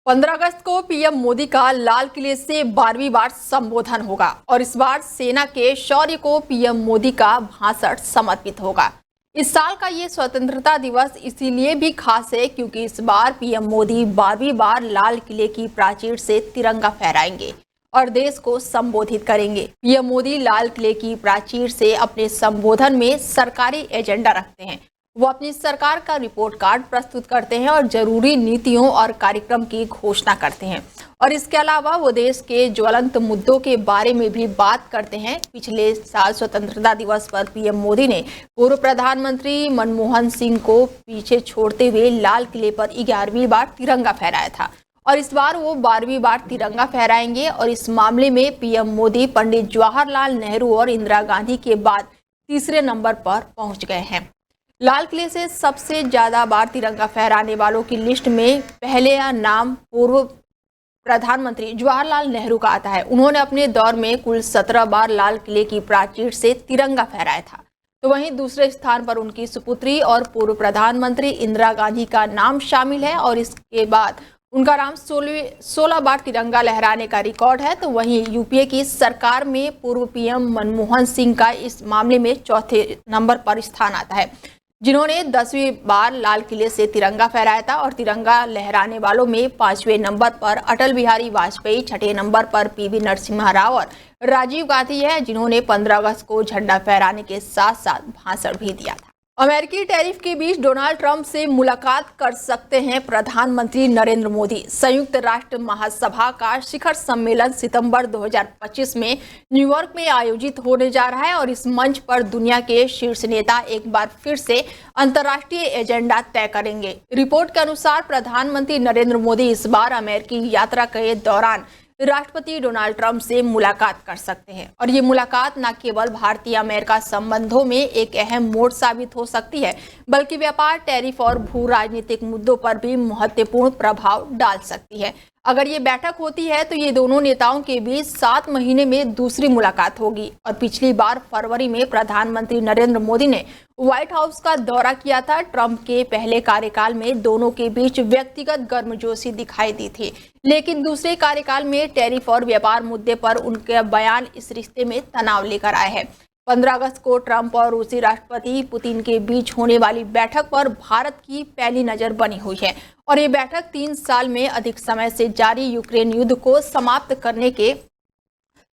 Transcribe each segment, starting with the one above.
15 अगस्त को पीएम मोदी का लाल किले से 12वीं बार संबोधन होगा और इस बार सेना के शौर्य को पीएम मोदी का भाषण समर्पित होगा। इस साल का ये स्वतंत्रता दिवस इसीलिए भी खास है क्योंकि इस बार पीएम मोदी 12वीं बार लाल किले की प्राचीर से तिरंगा फहराएंगे और देश को संबोधित करेंगे। पीएम मोदी लाल किले की प्राचीर से अपने संबोधन में सरकारी एजेंडा रखते हैं। वो अपनी सरकार का रिपोर्ट कार्ड प्रस्तुत करते हैं और जरूरी नीतियों और कार्यक्रम की घोषणा करते हैं और इसके अलावा वो देश के ज्वलंत मुद्दों के बारे में भी बात करते हैं। पिछले साल स्वतंत्रता दिवस पर पीएम मोदी ने पूर्व प्रधानमंत्री मनमोहन सिंह को पीछे छोड़ते हुए लाल किले पर 11वीं बार तिरंगा फहराया था और इस बार वो 12वीं बार तिरंगा फहराएंगे और इस मामले में पीएम मोदी पंडित जवाहरलाल नेहरू और इंदिरा गांधी के बाद तीसरे नंबर पर पहुंच गए हैं। लाल किले से सबसे ज्यादा बार तिरंगा फहराने वालों की लिस्ट में पहले नाम पूर्व प्रधानमंत्री जवाहरलाल नेहरू का आता है। उन्होंने अपने दौर में कुल 17 बार लाल किले की प्राचीर से तिरंगा फहराया था। तो वहीं दूसरे स्थान पर उनकी सुपुत्री और पूर्व प्रधानमंत्री इंदिरा गांधी का नाम शामिल है और इसके बाद उनका नाम 16 बार तिरंगा लहराने का रिकॉर्ड है। तो वहीं यूपीए की सरकार में पूर्व पीएम मनमोहन सिंह का इस मामले में चौथे नंबर पर स्थान आता है, जिन्होंने 10वीं बार लाल किले से तिरंगा फहराया था और तिरंगा लहराने वालों में 5वें नंबर पर अटल बिहारी वाजपेयी, छठे नंबर पर पीवी नरसिम्हा राव और राजीव गांधी है, जिन्होंने 15 अगस्त को झंडा फहराने के साथ साथ भाषण भी दिया था। अमेरिकी टैरिफ के बीच डोनाल्ड ट्रंप से मुलाकात कर सकते हैं प्रधानमंत्री नरेंद्र मोदी। संयुक्त राष्ट्र महासभा का शिखर सम्मेलन सितंबर 2025 में न्यूयॉर्क में आयोजित होने जा रहा है और इस मंच पर दुनिया के शीर्ष नेता एक बार फिर से अंतर्राष्ट्रीय एजेंडा तय करेंगे। रिपोर्ट के अनुसार प्रधानमंत्री नरेंद्र मोदी इस बार अमेरिकी यात्रा के दौरान राष्ट्रपति डोनाल्ड ट्रंप से मुलाकात कर सकते हैं और ये मुलाकात न केवल भारतीय अमेरिका संबंधों में एक अहम मोड़ साबित हो सकती है, बल्कि व्यापार, टैरिफ और भू राजनीतिक मुद्दों पर भी महत्वपूर्ण प्रभाव डाल सकती है। अगर ये बैठक होती है तो ये दोनों नेताओं के बीच 7 महीने में दूसरी मुलाकात होगी और पिछली बार फरवरी में प्रधानमंत्री नरेंद्र मोदी ने व्हाइट हाउस का दौरा किया था। ट्रंप के पहले कार्यकाल में दोनों के बीच व्यक्तिगत गर्मजोशी दिखाई दी थी, लेकिन दूसरे कार्यकाल में टैरिफ और व्यापार मुद्दे पर उनके बयान इस रिश्ते में तनाव लेकर आए हैं। 15 अगस्त को ट्रंप और रूसी राष्ट्रपति पुतिन के बीच होने वाली बैठक पर भारत की पहली नजर बनी हुई है और ये बैठक 3 साल में अधिक समय से जारी यूक्रेन युद्ध को समाप्त करने के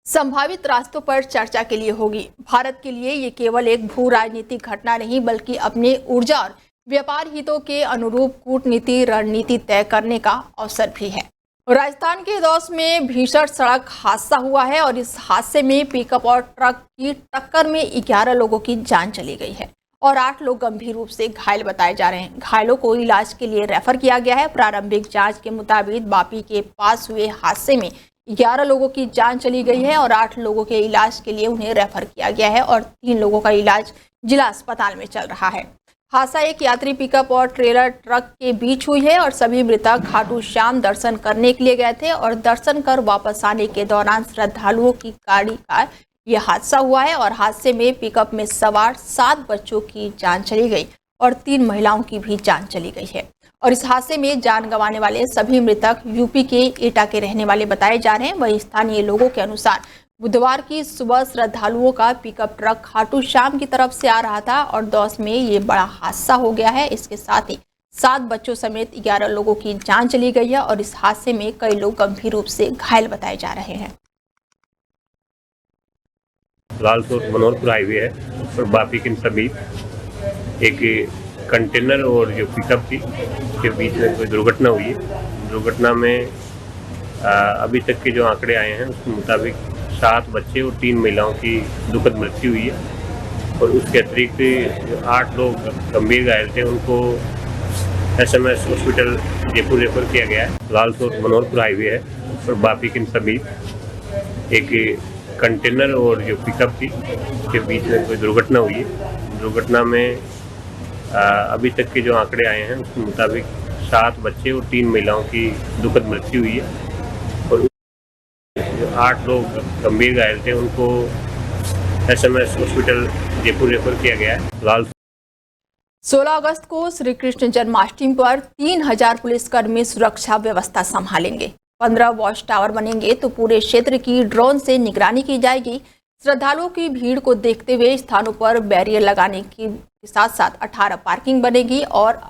संभावित रास्तों पर चर्चा के लिए होगी। भारत के लिए ये केवल एक भू राजनीतिक घटना नहीं, बल्कि अपने ऊर्जा और व्यापार हितों के अनुरूप कूटनीति रणनीति तय करने का अवसर भी है। राजस्थान के दौस में भीषण सड़क हादसा हुआ है और इस हादसे में पिकअप और ट्रक की टक्कर में 11 लोगों की जान चली गई है और 8 लोग गंभीर रूप से घायल बताए जा रहे हैं। घायलों को इलाज के लिए रेफर किया गया है। प्रारंभिक जांच के मुताबिक बापी के पास हुए हादसे में 11 लोगों की जान चली गई है और 8 लोगों के इलाज के लिए उन्हें रेफर किया गया है और 3 लोगों का इलाज जिला अस्पताल में चल रहा है। हादसा एक यात्री पिकअप और ट्रेलर ट्रक के बीच हुई है और सभी मृतक खाटू श्याम दर्शन करने के लिए गए थे और दर्शन कर वापस आने के दौरान श्रद्धालुओं की गाड़ी का यह हादसा हुआ है और हादसे में पिकअप में सवार 7 बच्चों की जान चली गई और 3 महिलाओं की भी जान चली गई है और इस हादसे में जान गंवाने वाले सभी मृतक यूपी के एटा के रहने वाले बताए जा रहे हैं। वहीं स्थानीय लोगों के अनुसार बुधवार की सुबह श्रद्धालुओं का पिकअप ट्रक खाटू श्याम की तरफ से आ रहा था और दौस में ये बड़ा हादसा हो गया है। इसके साथ ही 7 बच्चों समेत 11 लोगों की जान चली गई है और इस हादसे में कई लोग गंभीर रूप से घायल बताए जा रहे हैं। लालसोट मनोहरपुर हाईवे है और बापी के समीप एक कंटेनर और जो पिकअप थी के बीच में कोई दुर्घटना हुई है। दुर्घटना में अभी तक के जो आंकड़े आए हैं उसके मुताबिक 7 बच्चे और 3 महिलाओं की दुखद मृत्यु हुई है और उसके अतिरिक्त 8 लोग गंभीर घायल थे, उनको SMS हॉस्पिटल जयपुर रेफर किया गया है। लालसोट मनोहरपुर हाईवे है और बापी के समीप एक कंटेनर और जो पिकअप थी के बीच में कोई दुर्घटना हुई है। दुर्घटना में अभी तक के जो आंकड़े आए हैं उसके मुताबिक 7 बच्चे और 3 महिलाओं की दुखद मृत्यु हुई है और 8 लोग गंभीर घायल थे, उनको SMS हॉस्पिटल जयपुर रेफर किया गया है। 16 अगस्त को श्री कृष्ण जन्माष्टमी पर 3000 पुलिसकर्मी सुरक्षा व्यवस्था संभालेंगे। 15 वॉच टावर बनेंगे तो पूरे क्षेत्र की ड्रोन से निगरानी की जाएगी। श्रद्धालुओं की भीड़ को देखते हुए स्थानों पर बैरियर लगाने के साथ साथ 18 पार्किंग बनेगी और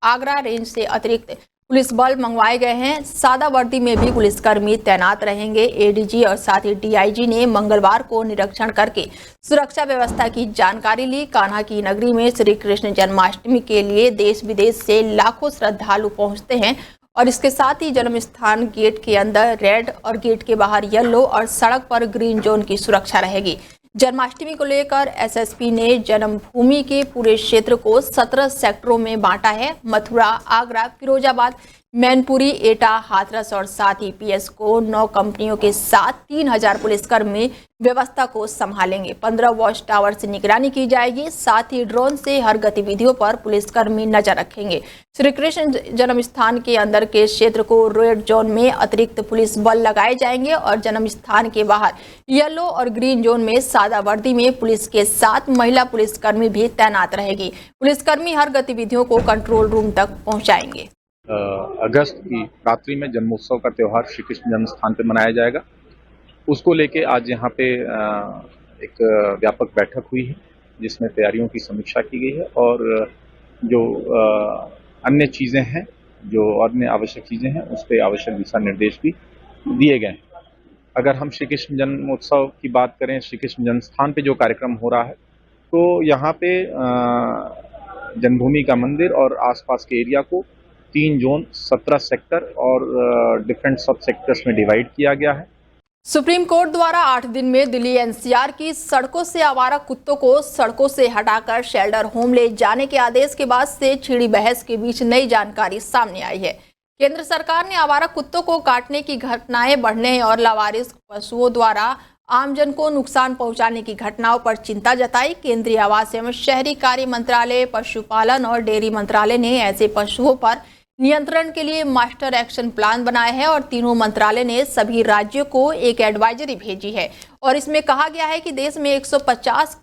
आगरा रेंज से अतिरिक्त पुलिस बल मंगवाए गए हैं। सादा वर्दी में भी पुलिसकर्मी तैनात रहेंगे। एडीजी और साथ ही डीआईजी ने मंगलवार को निरीक्षण करके सुरक्षा व्यवस्था की जानकारी ली। कान्हा की नगरी में श्री कृष्ण जन्माष्टमी के लिए देश विदेश से लाखों श्रद्धालु पहुंचते हैं और इसके साथ ही जन्म स्थान गेट के अंदर रेड और गेट के बाहर येलो और सड़क पर ग्रीन जोन की सुरक्षा रहेगी। जन्माष्टमी को लेकर एसएसपी ने जन्मभूमि के पूरे क्षेत्र को 17 सेक्टरों में बांटा है। मथुरा, आगरा, फिरोजाबाद, मैनपुरी, एटा, हाथरस और साथ ही पीएस को 9 कंपनियों के साथ 3000 पुलिसकर्मी व्यवस्था को संभालेंगे। 15 वॉच टावर से निगरानी की जाएगी। साथ ही ड्रोन से हर गतिविधियों पर पुलिसकर्मी नजर रखेंगे। श्री कृष्ण जन्म स्थान के अंदर के क्षेत्र को रेड जोन में अतिरिक्त पुलिस बल लगाए जाएंगे और जन्म स्थान के बाहर येलो और ग्रीन जोन में सादा वर्दी में पुलिस के साथ महिला पुलिसकर्मी भी तैनात रहेगी। पुलिसकर्मी हर गतिविधियों को कंट्रोल रूम तक पहुंचाएंगे। अगस्त की रात्रि में जन्मोत्सव का त्यौहार श्री कृष्ण जन्म स्थान पर मनाया जाएगा। उसको लेके आज यहाँ पे एक व्यापक बैठक हुई है जिसमें तैयारियों की समीक्षा की गई है और जो अन्य चीज़ें हैं, जो अन्य आवश्यक चीज़ें हैं, उस पर आवश्यक दिशा निर्देश भी दिए गए हैं। अगर हम श्री कृष्ण जन्मोत्सव की बात करें, श्री कृष्ण जन्म स्थान पे जो कार्यक्रम हो रहा है, तो यहाँ पे जन्मभूमि का मंदिर और आसपास के एरिया को 3 जोन, 17 सेक्टर और डिफरेंट सब सेक्टर्स में डिवाइड किया गया है। सुप्रीम कोर्ट द्वारा 8 दिन में दिल्ली एनसीआर की सड़कों से आवारा कुत्तों को सड़कों से हटाकर शेल्टर होम ले जाने के आदेश के बाद से छिड़ी बहस के बीच नई जानकारी सामने आई है। केंद्र सरकार ने आवारा कुत्तों को काटने की घटनाएं बढ़ने और लावारिस पशुओं द्वारा आमजन को नुकसान पहुंचाने की घटनाओं पर चिंता जताई। केंद्रीय आवास एवं शहरी कार्य मंत्रालय, पशुपालन और डेयरी मंत्रालय ने ऐसे पशुओं पर नियंत्रण के लिए मास्टर एक्शन प्लान बनाया है और तीनों मंत्रालय ने सभी राज्यों को एक एडवाइजरी भेजी है और इसमें कहा गया है कि देश में 1.50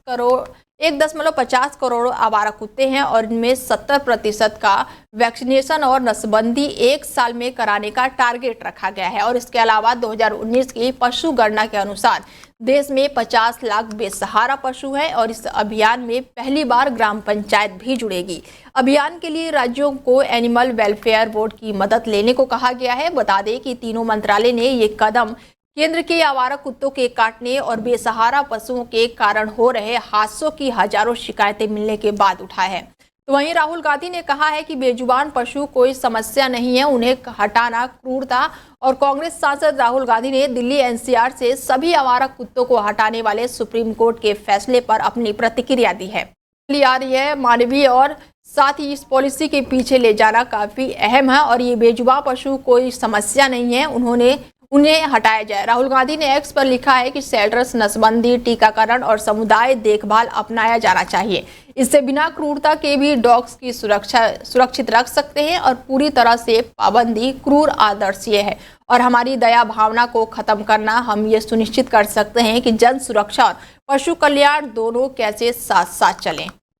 करोड़ आवारा कुत्ते हैं और इनमें 70% का वैक्सीनेशन और नसबंदी 1 साल में कराने का टारगेट रखा गया है। और इसके अलावा 2019 की पशु गणना के अनुसार देश में 50 लाख बेसहारा पशु हैं और इस अभियान में पहली बार ग्राम पंचायत भी जुड़ेगी। अभियान के लिए राज्यों को एनिमल वेलफेयर बोर्ड की मदद लेने को कहा गया है। बता दें कि तीनों मंत्रालय ने ये कदम केंद्र के आवारा कुत्तों के काटने और बेसहारा पशुओं के कारण हो रहे हादसों की हजारों शिकायतें मिलने के बाद उठाए हैं। तो वहीं राहुल गांधी ने कहा है कि बेजुबान पशु कोई समस्या नहीं है, उन्हें हटाना क्रूरता। और कांग्रेस सांसद राहुल गांधी ने दिल्ली एनसीआर से सभी आवारा कुत्तों को हटाने वाले सुप्रीम कोर्ट के फैसले पर अपनी प्रतिक्रिया दी है। आ रही है मानवीय और साथ ही इस पॉलिसी के पीछे ले जाना काफी अहम है और ये बेजुबान पशु कोई समस्या नहीं है, उन्हें हटाया जाए। राहुल गांधी ने एक्स पर लिखा है कि शेल्टर्स, नसबंदी, टीकाकरण और समुदाय देखभाल अपनाया जाना चाहिए। इससे बिना क्रूरता के भी डॉग्स की सुरक्षित रख सकते हैं और पूरी तरह से पाबंदी क्रूर आदर्श ये है और हमारी दया भावना को खत्म करना। हम ये सुनिश्चित कर सकते हैं कि जन सुरक्षा और पशु कल्याण दोनों कैसे साथ साथ चलें।